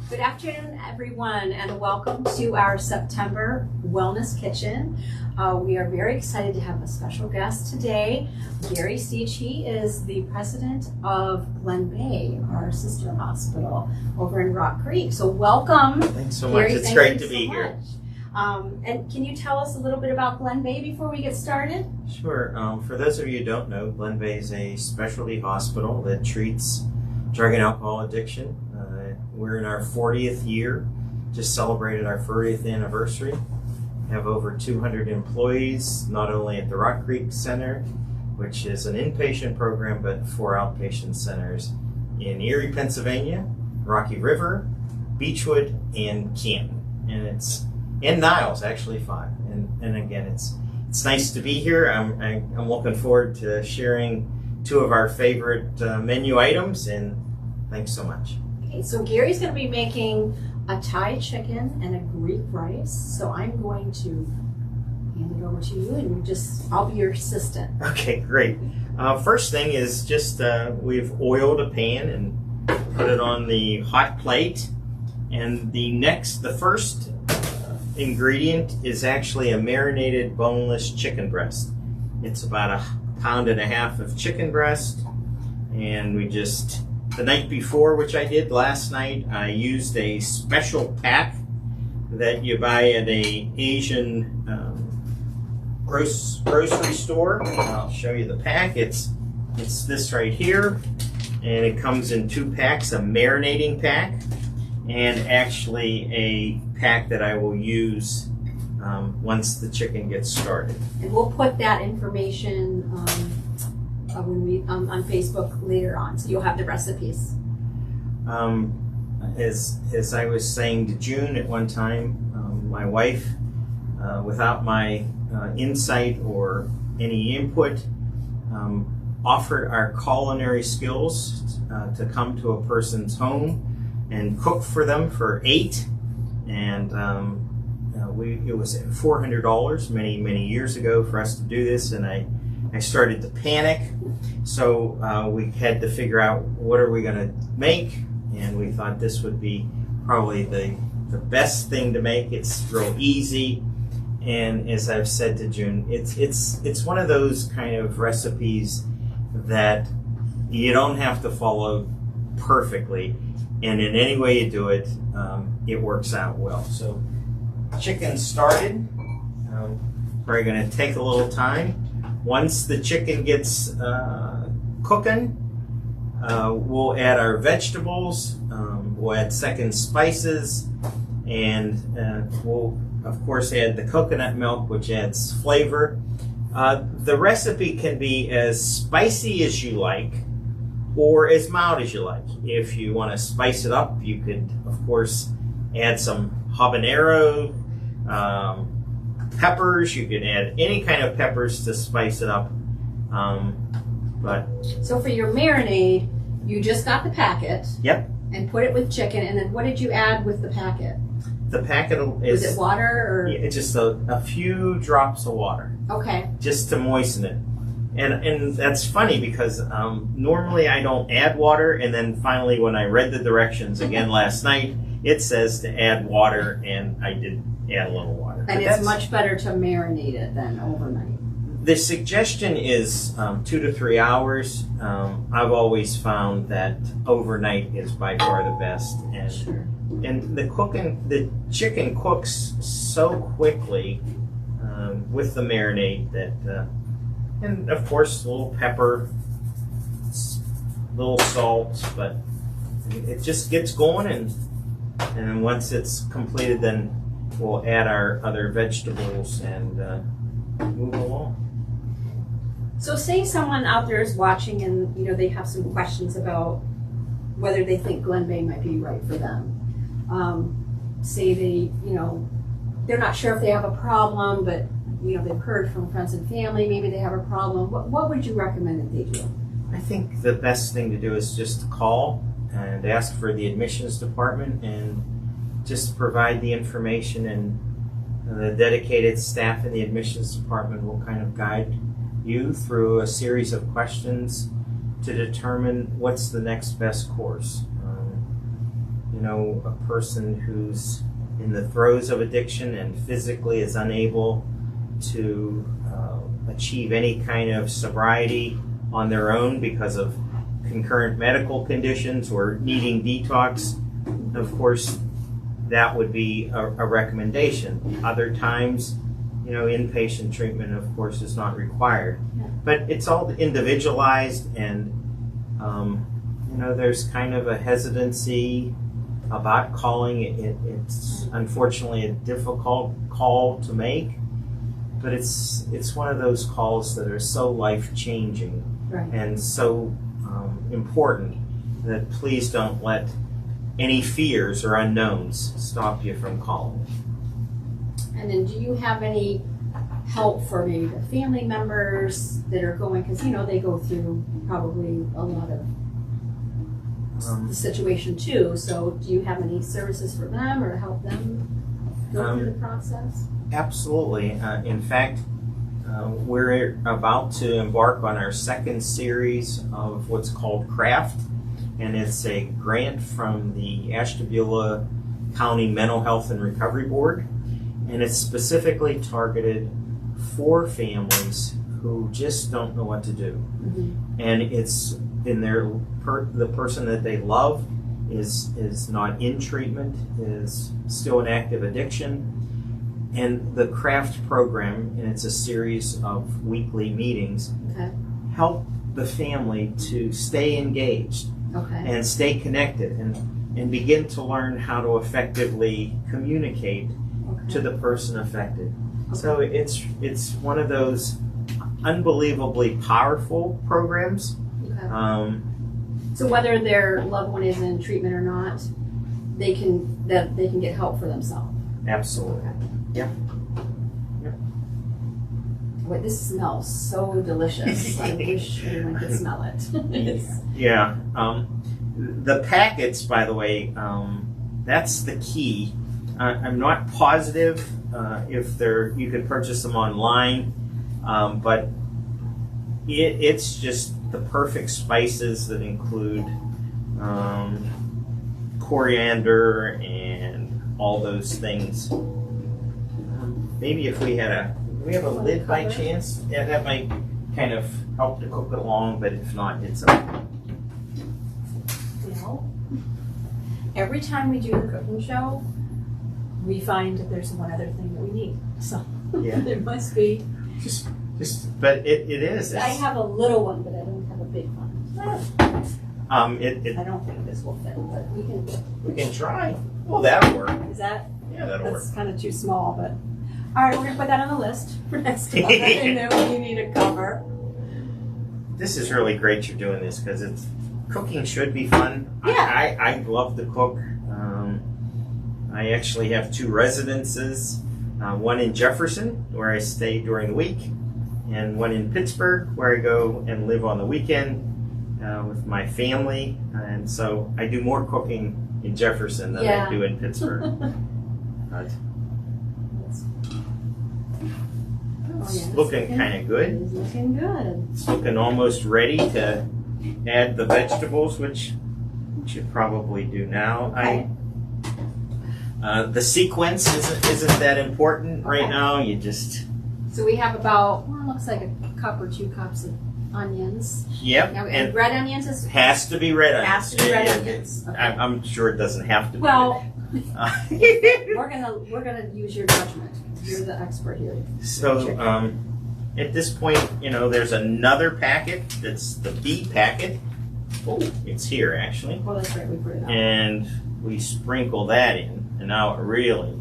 Good afternoon, everyone, and welcome to our September Wellness Kitchen. We are very excited to have a special guest today, Gary Seech. He is the president of Glenbeigh, our sister hospital over in Rock Creek. So welcome. Thanks so much. Gary, It's great to be here. And can you tell us a little bit about Glenbeigh before we get started? Sure. For those of you who don't know, Glenbeigh is a specialty hospital that treats drug and alcohol addiction. We're in our 40th year, just celebrated our 40th anniversary. We have over 200 employees, not only at the Rock Creek Center, which is an inpatient program, but 4 outpatient centers in Erie, Pennsylvania, Rocky River, Beechwood, and Canton. And Niles, actually 5. And again, it's nice to be here. I'm looking forward to sharing 2 of our favorite menu items, and thanks so much. Okay, so Gary's going to be making a Thai chicken and a Greek rice. So I'm going to hand it over to you, and I'll be your assistant. Okay, great. First thing is just we've oiled a pan and put it on the hot plate. And the first ingredient is actually a marinated boneless chicken breast. It's about 1.5 pounds of chicken breast, and the night before, which I did last night, I used a special pack that you buy at a Asian grocery store. I'll show you the pack. It's this right here, and it comes in 2 packs, a marinating pack, and actually a pack that I will use once the chicken gets started. And we'll put that information on Facebook later on, so you'll have the recipes. As I was saying to June at one time, my wife, without my insight or any input, offered our culinary skills to come to a person's home and cook for them for 8, and it was $400 many years ago for us to do this, and I started to panic. So we had to figure out what are we going to make, and we thought this would be probably the best thing to make. It's real easy, and as I've said to June, it's one of those kind of recipes that you don't have to follow perfectly, and in any way you do it, it works out well. So chicken started. We're going to take a little time. Once the chicken gets cooking, we'll add our vegetables, we'll add second spices, and we'll of course add the coconut milk, which adds flavor. The recipe can be as spicy as you like or as mild as you like. If you want to spice it up, you could of course add some habanero, peppers. You can add any kind of peppers to spice it up. So for your marinade, you just got the packet. Yep. And put it with chicken, and then what did you add with the packet? The packet is... Was it water or? It's just a few drops of water. Okay. Just to moisten it. And that's funny because normally I don't add water, and then finally when I read the directions again last night, it says to add water, and I did add a little water. And it's much better to marinate it than overnight. The suggestion is 2 to 3 hours. I've always found that overnight is by far the best. And, sure. And the chicken cooks so quickly with the marinade that, and of course a little pepper, a little salt, but it just gets going, and then once it's completed, then we'll add our other vegetables and move along. So say someone out there is watching and they have some questions about whether they think Glenbeigh might be right for them. Say they're not sure if they have a problem, but they've heard from friends and family maybe they have a problem. What would you recommend that they do? I think the best thing to do is just to call and ask for the admissions department and just provide the information, and the dedicated staff in the admissions department will kind of guide you through a series of questions to determine what's the next best course. a person who's in the throes of addiction and physically is unable to achieve any kind of sobriety on their own because of concurrent medical conditions or needing detox, of course, that would be a recommendation. Other times, inpatient treatment, of course, is not required. But it's all individualized, and there's kind of a hesitancy about calling. It's unfortunately a difficult call to make, but it's one of those calls that are so life-changing and so important that please don't let any fears or unknowns stop you from calling. And then do you have any help for maybe the family members that are going, because they go through probably a lot of the situation too, so do you have any services for them or help them go through the process? Absolutely. In fact, we're about to embark on our second series of what's called CRAFT, and it's a grant from the Ashtabula County Mental Health and Recovery Board, and it's specifically targeted for families who just don't know what to do. Mm-hmm. And it's in the person that they love is not in treatment, is still in active addiction. And the CRAFT program, and it's a series of weekly meetings, help the family to stay engaged and stay connected and begin to learn how to effectively communicate to the person affected. So it's one of those unbelievably powerful programs. So whether their loved one is in treatment or not, they can get help for themselves. Absolutely. Yep. Wait, this smells so delicious. I wish everyone could smell it. Yeah. The packets, by the way, that's the key. I'm not positive if you could purchase them online, but it's just the perfect spices that include coriander and all those things. Maybe if we have a lid by chance, that might kind of help to cook it along, but if not, it's okay. Every time we do the cooking show, we find that there's one other thing that we need. So there must be. But it is. I have a little one, but I don't have a big one. I don't think this will fit, but we can try. Well, that'll work. Is that? Yeah, that'll work. That's kind of too small, but. All right, we're going to put that on the list for next time. I know you need a cover. This is really great you're doing this because cooking should be fun. Yeah. I love to cook. I actually have 2 residences, one in Jefferson where I stay during the week, and one in Pittsburgh where I go and live on the weekend with my family. And so I do more cooking in Jefferson than I do in Pittsburgh. It's looking kind of good. It's looking good. It's looking almost ready to add the vegetables, which we should probably do now. Okay. The sequence isn't that important right now. You just. So we have about looks like a cup or 2 cups of onions. Yep. And red onions has to be red onions. Has to be red onions. Okay. I'm sure it doesn't have to be. Well, we're gonna use your judgment. You're the expert here. So at this point, there's another packet. That's the B packet. Oh, it's here actually. Well, that's right. We put it on. And we sprinkle that in, and now it really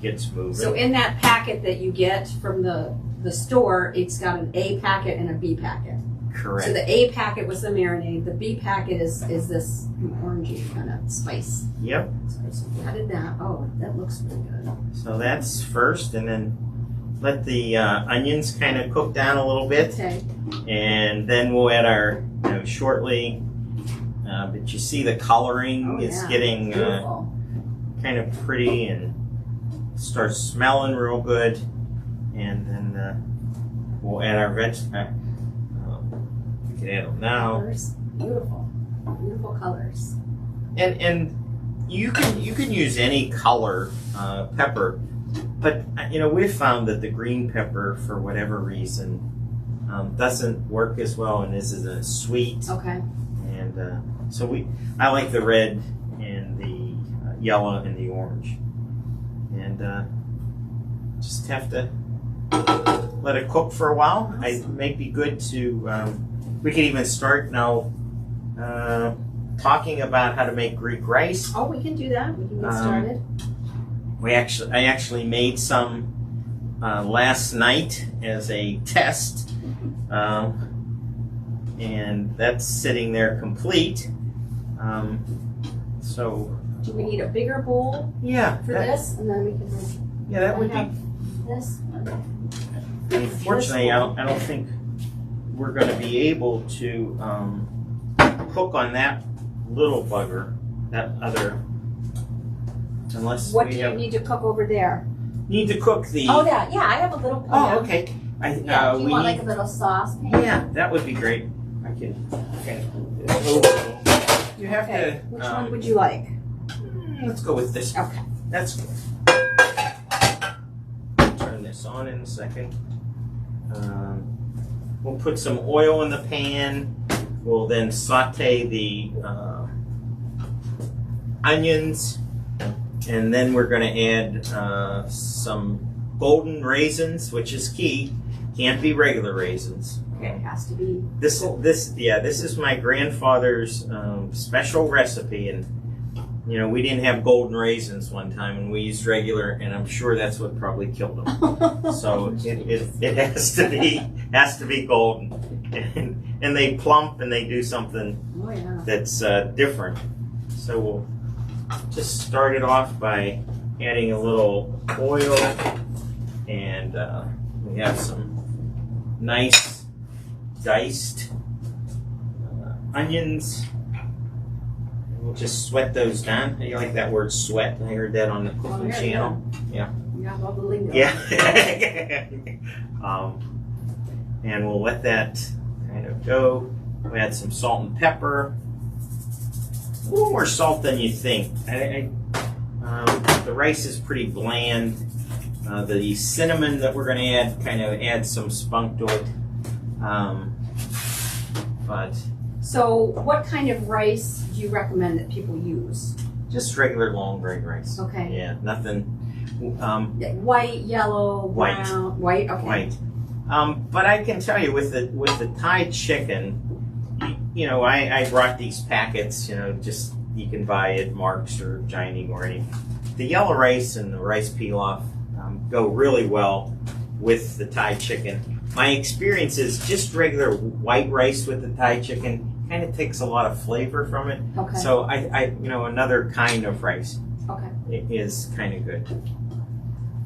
gets moving. So in that packet that you get from the store, it's got an A packet and a B packet. Correct. So the A packet was the marinade. The B packet is this orangey kind of spice. Yep. So we added that. Oh, that looks really good. So that's first, and then let the onions kind of cook down a little bit. Okay. And then we'll add our shortly. But you see the coloring is getting kind of pretty and starts smelling real good. And then we'll add our vegetables. We can add them now. Colors. Beautiful. Beautiful colors. And You can use any color pepper, but we've found that the green pepper, for whatever reason, doesn't work as well and isn't as sweet. Okay. And so I like the red and the yellow and the orange, and just have to let it cook for a while. Awesome. It may be good to. We can even start now. Talking about how to make Greek rice. Oh, we can do that. We can get started. I actually made some last night as a test, and that's sitting there complete. So. Do we need a bigger bowl? Yeah. For this, and then we can. Yeah, that would be. This one. Unfortunately, I don't think we're going to be able to cook on that little bugger, that other, unless What we do you have, need to cook over there? need to cook the. Oh, yeah, I have a little pan. Oh, okay. Yeah, do you We want need, like a little saucepan? yeah, that would be great. I can. Okay. You have Okay. to. Which one would you like? Let's go with this. Okay. That's good. Turn this on in a second. We'll put some oil in the pan. We'll then saute the onions, and then we're going to add some golden raisins, which is key. Can't be regular raisins. Okay, it has to be. This is my grandfather's special recipe, and we didn't have golden raisins one time, and we used regular, and I'm sure that's what probably killed him. So it has to be golden, and they plump and they do something that's different. So we'll just start it off by adding a little oil, and we have some nice diced onions. We'll just sweat those down. You like that word sweat? I heard that on the cooking channel. Yeah. You have all the lingo. Yeah. And we'll let that kind of go. We'll add some salt and pepper. A little more salt than you think. The rice is pretty bland. The cinnamon that we're going to add kind of adds some spunk to it. So what kind of rice do you recommend that people use? Just regular long grain rice. Okay. Yeah, nothing. White, yellow, brown, white. Okay. White. But I can tell you with the Thai chicken, I brought these packets. Just you can buy at Mark's or Giant or any. The yellow rice and the rice pilaf go really well with the Thai chicken. My experience is just regular white rice with the Thai chicken kind of takes a lot of flavor from it. Okay. So I another kind of rice. Okay. It is kind of good.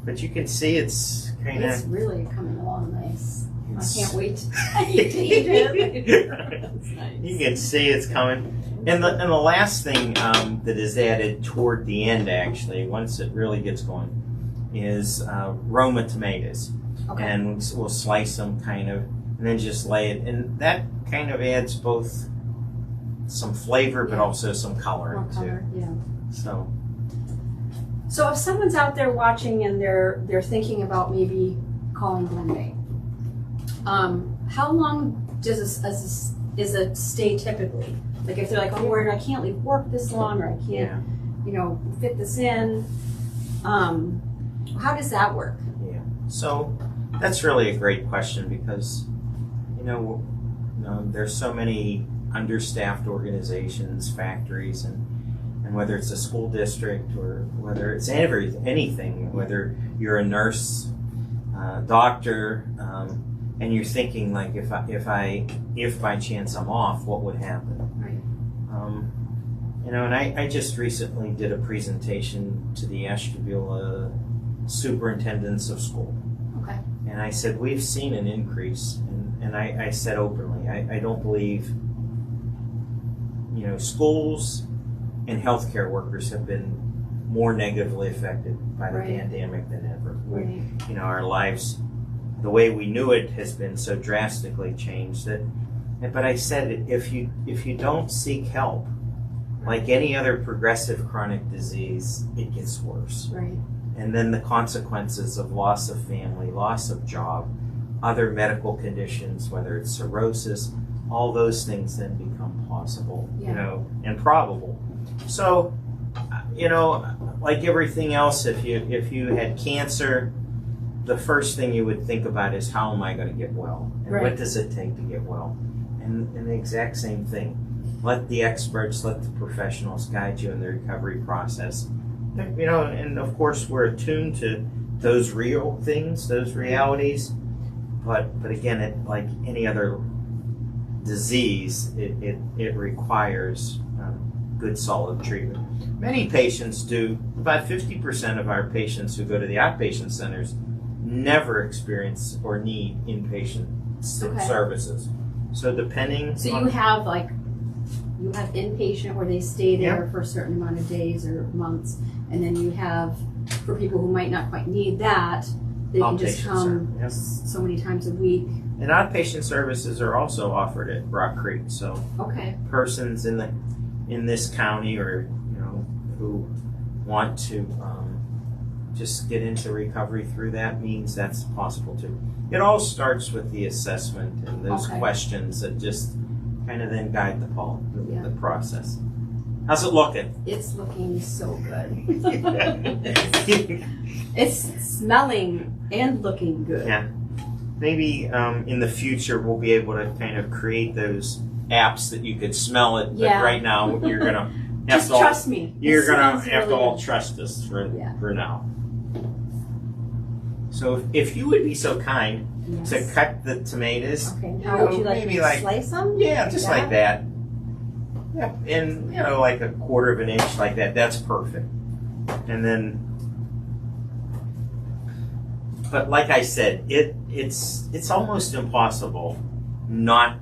But you can see it's kind of. It's really coming along nice. I can't wait to eat it. It's nice. You can see it's coming. And the last thing that is added toward the end, actually, once it really gets going, is Roma tomatoes. Okay. And we'll slice them kind of, and then just lay it. And that kind of adds both some flavor, but also some color More too. color, yeah. So if someone's out there watching and they're thinking about maybe calling Glenbeigh, how long is a stay typically? Like if they're like, oh, I can't leave work this long, or I can't, fit this in. How does that work? Yeah. So that's really a great question because, there's so many understaffed organizations, factories, and whether it's a school district or whether it's anything, whether you're a nurse, doctor, and you're thinking like, if by chance I'm off, what would happen? Right. And I just recently did a presentation to the Ashtabula superintendents of school. Okay. And I said, we've seen an increase, and I said openly, I don't believe, schools and healthcare workers have been more negatively affected by the pandemic than ever. Right. Our lives, the way we knew it has been so drastically changed but I said, if you don't seek help, like any other progressive chronic disease, it gets worse. Right. And then the consequences of loss of family, loss of job, other medical conditions, whether it's cirrhosis, all those things then become possible, and probable. So, like everything else, if you had cancer, the first thing you would think about is, how am I going to get well? And what does it take to get well? And the exact same thing. Let the experts, let the professionals guide you in the recovery process. And of course we're attuned to those real things, those realities. But again, like any other disease, it requires good solid treatment. Many patients do. About 50% of our patients who go to the outpatient centers never experience or need inpatient services. So depending. So you have inpatient where they stay there for a certain amount of days or months, and then you have, for people who might not quite need that, they can just come so many times a week. And outpatient services are also offered at Rock Creek. So persons in this county, or who want to just get into recovery through that means, that's possible too. It all starts with the assessment and those questions that just kind of then guide the process. How's it looking? It's looking so good. It's smelling and looking good. Yeah. Maybe in the future we'll be able to kind of create those apps that you could smell it. But right now you're gonna have to trust me. You're gonna have to all trust us for now. So if you would be so kind to cut the tomatoes. Okay. How would you like me to slice them? Yeah, just like that. Yeah, and like a quarter of an inch like that. That's perfect. And then, but like I said, it's almost impossible, not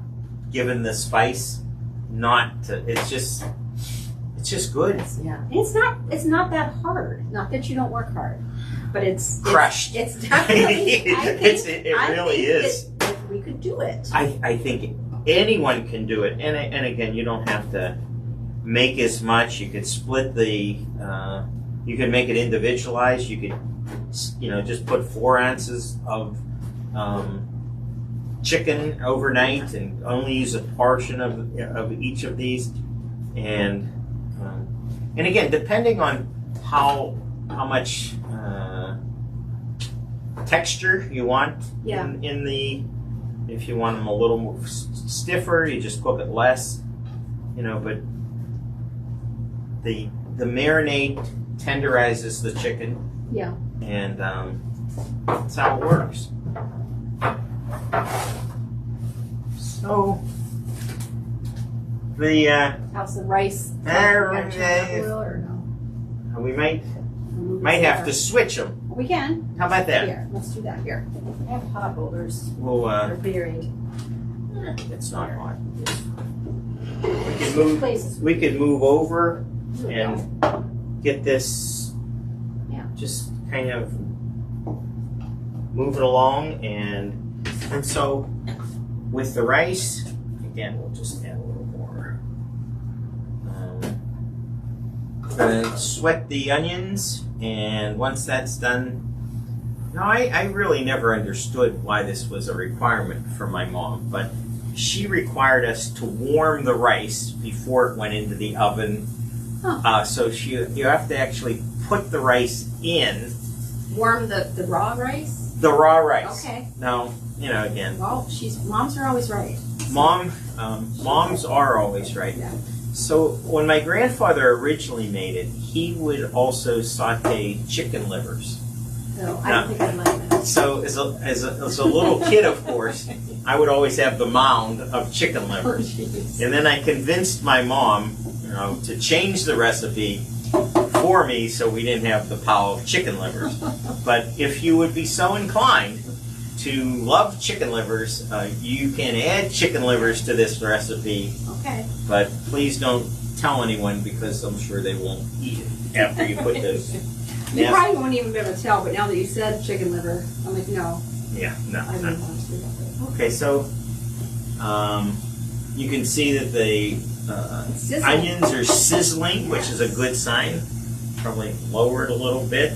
given the spice, not to. It's just good. It's not that hard. Not that you don't work hard, but it's crushed. It's definitely. It really is. If we could do it, I think anyone can do it. And again, you don't have to make as much. You could split the. You could make it individualized. You could, just put 4 ounces of chicken overnight and only use a portion of each of these. And again, depending on how much texture you want in the, if you want them a little more stiffer, you just cook it less, but the marinade tenderizes the chicken. Yeah. And that's how it works. So how's the rice? Or no? We might have to switch them. We can. How about that? Here, let's do that here. I have pot holders. They're buried. It's not hot. We could move over and get this. Just kind of move it along, and so with the rice, again, we'll just add a little more. Sweat the onions, and once that's done, I really never understood why this was a requirement for my mom, but she required us to warm the rice before it went into the oven. So you have to actually put the rice in. Warm the raw rice? The raw rice. Okay. Now, again. Well, moms are always right. Moms are always right. Yeah. So when my grandfather originally made it, he would also saute chicken livers. No, I don't think I like that. So as a little kid, of course, I would always have the mound of chicken livers. And then I convinced my mom, to change the recipe for me so we didn't have the pile of chicken livers. But if you would be so inclined to love chicken livers, you can add chicken livers to this recipe. Okay. But please don't tell anyone, because I'm sure they won't eat it after you put those. You probably won't even be able to tell, but now that you said chicken liver, I'm like, no. Yeah, no. I don't want to do that. Okay, so you can see that the Sizzling. onions are sizzling, which is a good sign. Probably lower it a little bit.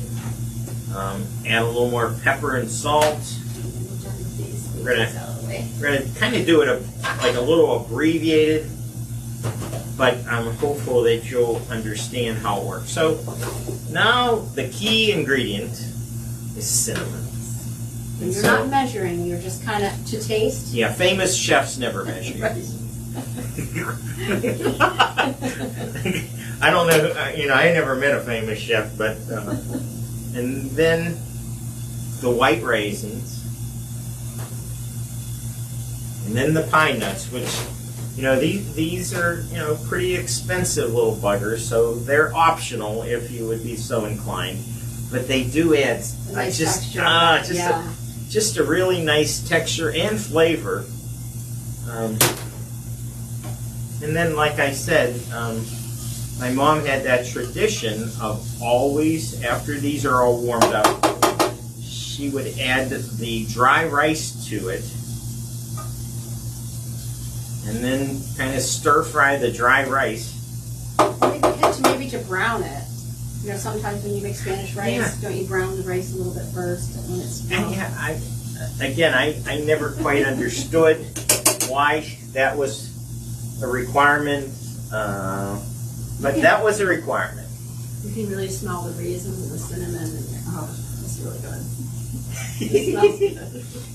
Add a little more pepper and salt. We're gonna kind of do it like a little abbreviated, but I'm hopeful that you'll understand how it works. So now the key ingredient is cinnamon. And you're not measuring, you're just kind of to taste. Yeah, famous chefs never measure. I don't know, I never met a famous chef, but, and then the white raisins, and then the pine nuts, which, these are, pretty expensive little buggers, so they're optional if you would be so inclined, but they do add just a really nice texture and flavor. And then, like I said, my mom had that tradition of always, after these are all warmed up, she would add the dry rice to it, and then kind of stir fry the dry rice. Maybe to brown it. Sometimes when you make Spanish rice, don't you brown the rice a little bit first when it's brown? I never quite understood why that was a requirement, but that was a requirement. You can really smell the raisins and the cinnamon, and it's really good.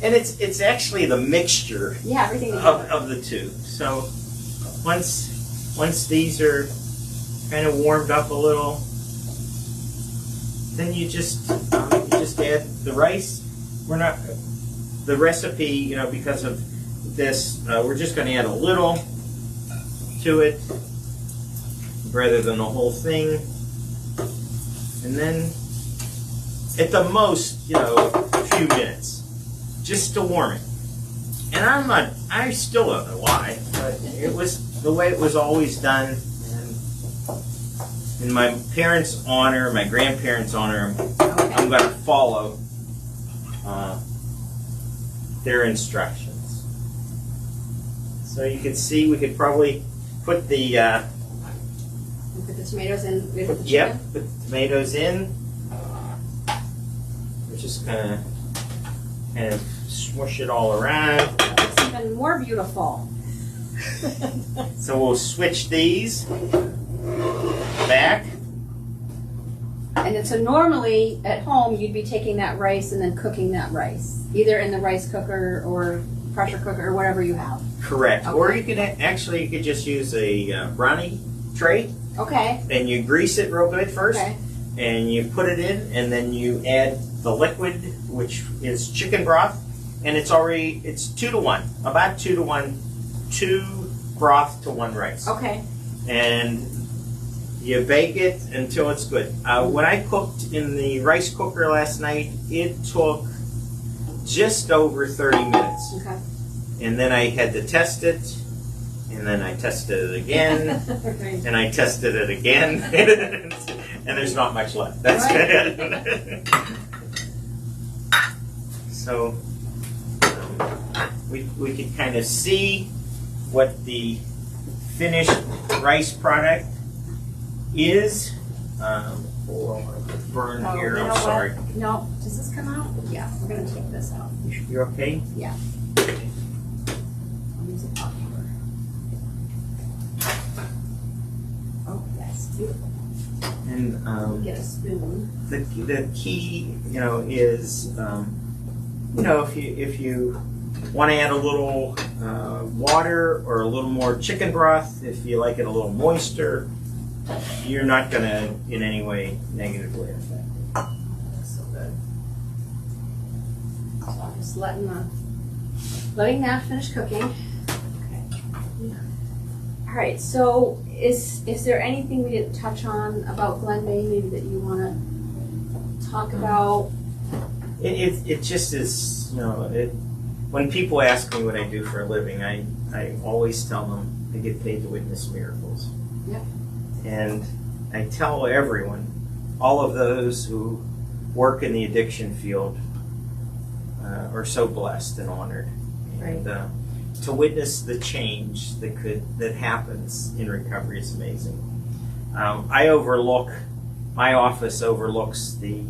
And it's actually the mixture everything of the two. So once these are kind of warmed up a little, then you just add the rice. We're not the recipe, because of this. We're just going to add a little to it rather than the whole thing, and then at the most, a few minutes just to warm it. And I still don't know why, but it was the way it was always done. And in my parents' honor, my grandparents' honor, I'm going to follow their instructions. So you can see we could probably put the put the tomatoes in with the chicken. Yep, put the tomatoes in. We're just gonna kind of smush it all around. It's even more beautiful. So we'll switch these back. And so normally at home you'd be taking that rice and then cooking that rice, either in the rice cooker or pressure cooker or whatever you have. Correct. Okay. Or you could just use a brownie tray. Okay. And you grease it real good first. Okay. And you put it in, and then you add the liquid, which is chicken broth, and it's 2 to 1, about 2 to 1, 2 broth to 1 rice. Okay. And you bake it until it's good. When I cooked in the rice cooker last night, it took just over 30 minutes. Okay. And then I had to test it, and then I tested it again, Right. and I tested it again, and there's not much left. That's good. So we can kind of see what the finished rice product is. Burn here. I'm sorry. No, does this come out? Yeah, we're gonna take this out. You're okay? Yeah. I'll use a pot cover. Oh yes, beautiful. And Get a spoon. the key, is if you want to add a little water or a little more chicken broth, if you like it a little moister, you're not going to in any way negatively affect it. That's so good. So I'm just letting that finish cooking. Okay. All right. So is there anything we didn't touch on about Glenbeigh maybe that you want to talk about? It just is, when people ask me what I do for a living, I always tell them I get paid to witness miracles. Yep. And I tell everyone, all of those who work in the addiction field are so blessed and honored. And to witness the change that happens in recovery is amazing. My office overlooks the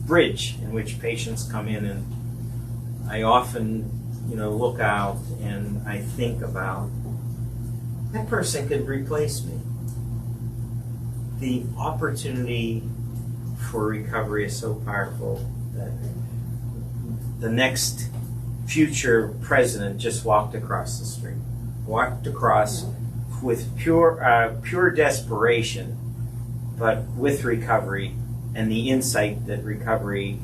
bridge in which patients come in, and I often, look out and I think about that person could replace me. The opportunity for recovery is so powerful that the next future president just walked across the street, with pure desperation, but with recovery and the insight that recovery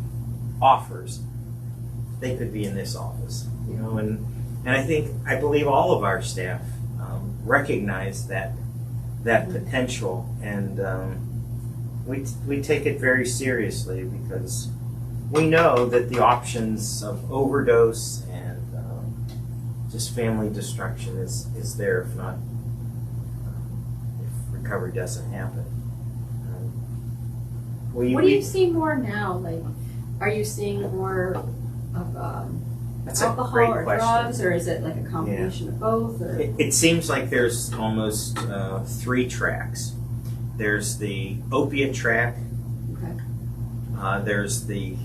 offers. They could be in this office, and I believe all of our staff recognize that potential, and we take it very seriously because we know that the options of overdose and just family destruction is there if recovery doesn't happen. What do you see more now? Like, are you seeing more of that's a alcohol great or question. drugs, or is it like a combination of both? Or? It seems like there's almost 3 tracks. There's the opiate track. Okay. There's the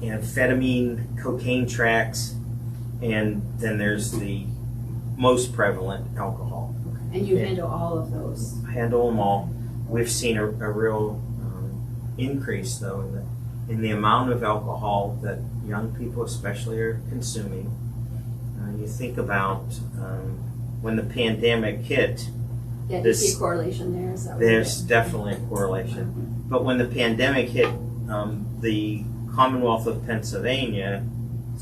amphetamine, cocaine tracks, and then there's the most prevalent alcohol. Okay. And you handle all of those? I handle them all. We've seen a real increase, though, in the amount of alcohol that young people especially are consuming. You think about when the pandemic hit. Yeah, do you see a correlation there? Is that what There's definitely a correlation. But when the pandemic hit, the Commonwealth of Pennsylvania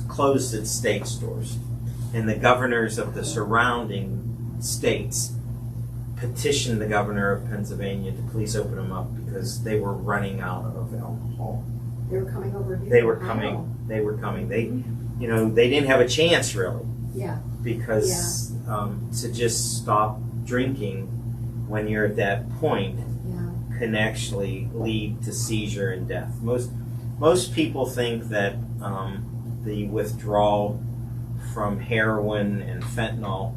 closed its state stores, and the governors of the surrounding states petitioned the governor of Pennsylvania to please open them up because they were running out of alcohol. They were coming over here? They were coming. They were coming. They didn't have a chance really. Yeah. Because to just stop drinking when you're at that point can actually lead to seizure and death. Most people think that the withdrawal from heroin and fentanyl,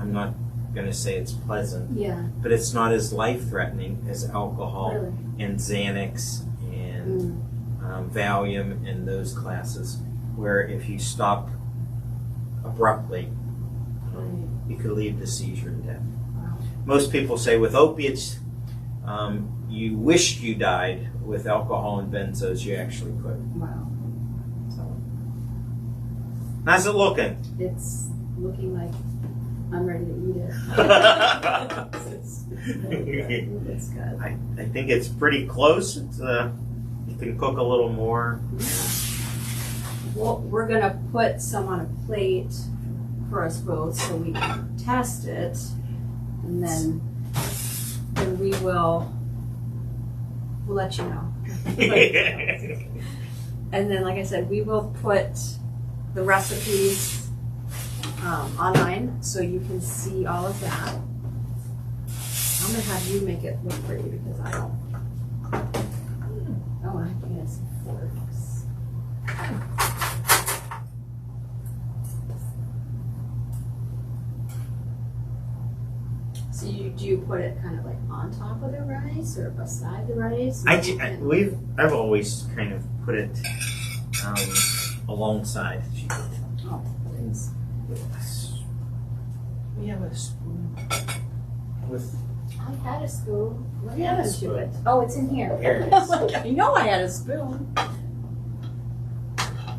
I'm not going to say it's pleasant, but it's not as life-threatening as alcohol and Xanax and Valium and those classes, where if you stop abruptly, you could lead to seizure and death. Wow. Most people say with opiates, you wished you died. With alcohol and benzos, you actually could. Wow. So, how's it looking? It's looking like I'm ready to eat it. It's good. I think it's pretty close. It's, you can cook a little more. Well, we're going to put some on a plate for us both so we can test it, and then we'll let you know. And then, like I said, we will put the recipes online so you can see all of that. I'm going to have you make it look pretty because I don't. Oh, I can get some forks. So do you put it kind of like on top of the rice or beside the rice? I've always kind of put it alongside. Oh, thanks. We have a spoon with. I had a spoon. What You had a happened to spoon. it? Oh, it's in here. There it is. I know I had a spoon.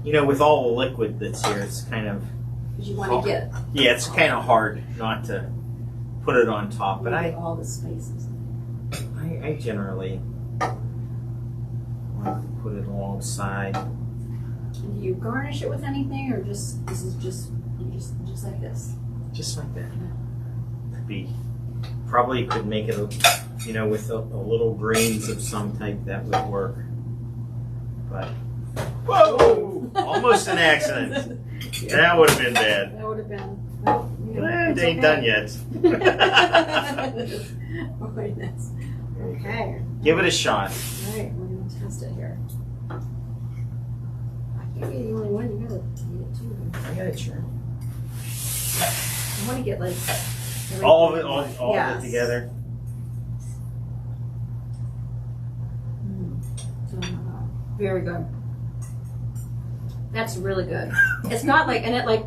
With all the liquid that's here, it's kind of. Because you want to get Yeah, it's kind of hard not to put it on top, but all the spices. I generally like to put it alongside. Do you garnish it with anything, or just like this? Just like that. Could be. Probably could make it, with a little grains of some type that would work. But whoa! Almost an accident. Yeah. That would have been bad. That would have been. Well, It ain't done yet. Oh, goodness. Okay. Give it a shot. All right, we're gonna test it here. I can't be the only one. You gotta eat it too. I got it, sure. I want to get like All of it, everything. all of Yes. it together. So, very good. That's really good. It's not like, and it like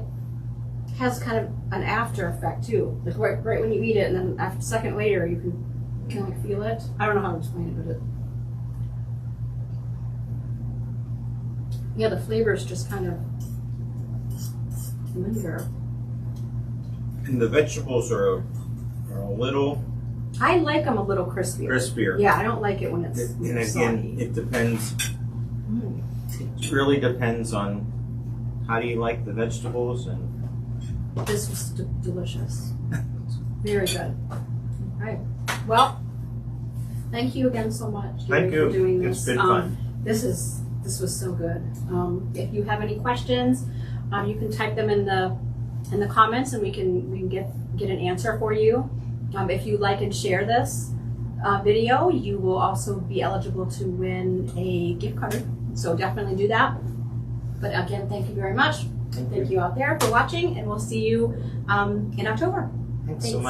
has kind of an after effect too. Like right when you eat it, and then a second later you can like feel it. I don't know how to explain it, but yeah, the flavors just kind of linger. And the vegetables are a little I like them a little crispier. crispier. Yeah, I don't like it when it's And again, soggy. it depends. Mm. It really depends on how do you like the vegetables and. This was delicious. Very good. All right. Well, thank you again so much, Gary, Thank you. for doing this. It's been fun. This was so good. If you have any questions, you can type them in the comments, and we can get an answer for you. If you like and share this video, you will also be eligible to win a gift card. So definitely do that. But again, thank you very much. Thank you out there for watching, and we'll see you in October. Thanks so much.